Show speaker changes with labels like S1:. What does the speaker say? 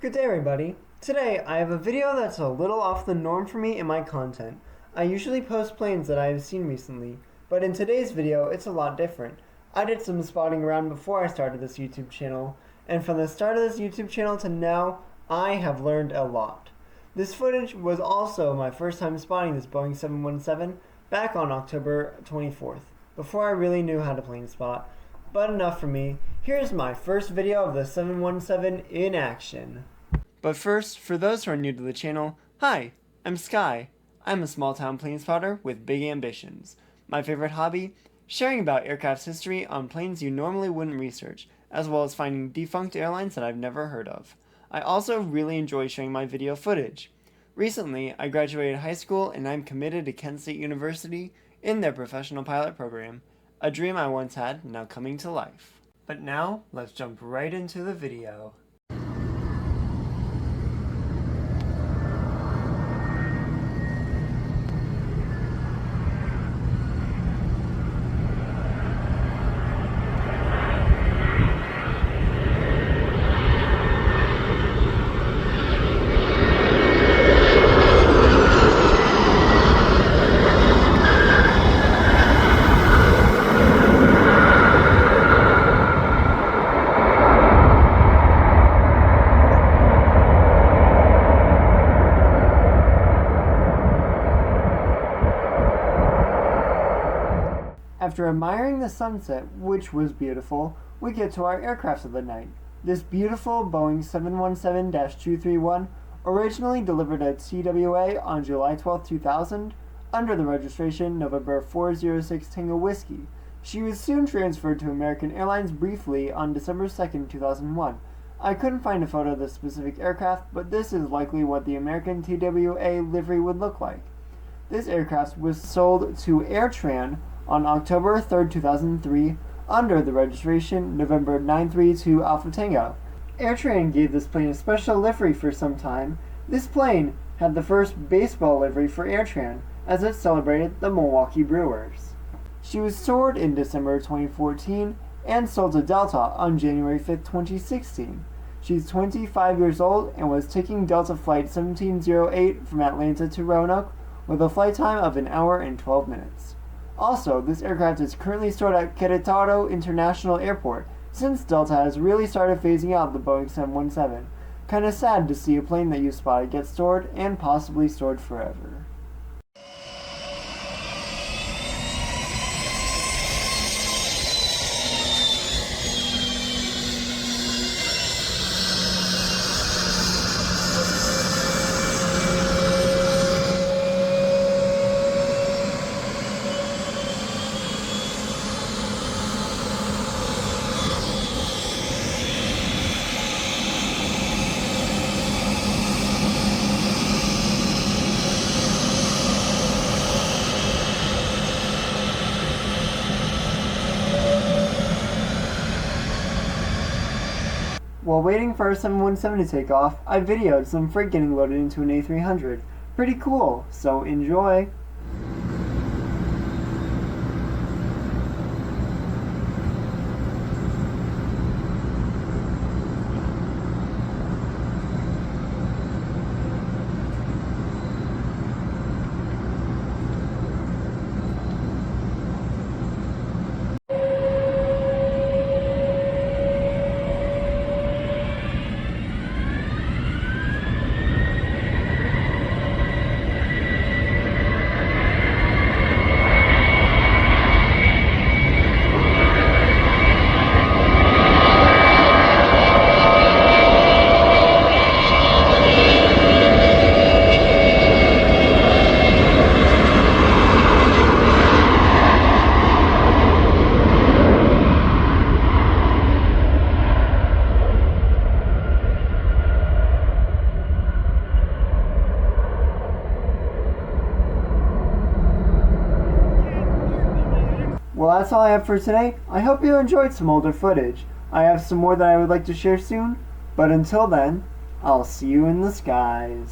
S1: Good day everybody. Today I have a video that's a little off the norm for me in my content. I usually post planes that I have seen recently, but in today's video it's a lot different. I did some spotting around before I started this YouTube channel, and from the start of this YouTube channel to now, I have learned a lot. This footage was also my first time spotting this Boeing 717 back on October 24th, before I really knew how to plane spot. But enough from me. Here's my first video of the 717 in action. But first, for those who are new to the channel, hi, I'm Sky. I'm a small town plane spotter with big ambitions. My favorite hobby? Sharing about aircraft's history on planes you normally wouldn't research, as well as finding defunct airlines that I've never heard of. I also really enjoy sharing my video footage. Recently, I graduated high school and I'm committed to Kent State University in their professional pilot program. A dream I once had, now coming to life. But now, let's jump right into the video. After admiring the sunset, which was beautiful, we get to our aircraft of the night. This beautiful Boeing 717-231, originally delivered at TWA on July 12, 2000, under the registration November 406 Tango Whiskey. She was soon transferred to American Airlines briefly on December 2, 2001. I couldn't find a photo of the specific aircraft, but this is likely what the American TWA livery would look like. This aircraft was sold to AirTran on October 3, 2003, under the registration November 932 Alpha Tango. AirTran gave this plane a special livery for some time. This plane had the first baseball livery for AirTran, as it celebrated the Milwaukee Brewers. She was stored in December 2014 and sold to Delta on January 5, 2016. She's 25 years old and was taking Delta Flight 1708 from Atlanta to Roanoke with a flight time of 1 hour and 12 minutes. Also, this aircraft is currently stored at Querétaro International Airport, since Delta has really started phasing out the Boeing 717. Kinda sad to see a plane that you spotted get stored, and possibly stored forever. While waiting for our 717 to take off, I videoed some freight getting loaded into an A300. Pretty cool, so enjoy! Well, that's all I have for today. I hope you enjoyed some older footage. I have some more that I would like to share soon, but until then, I'll see you in the skies.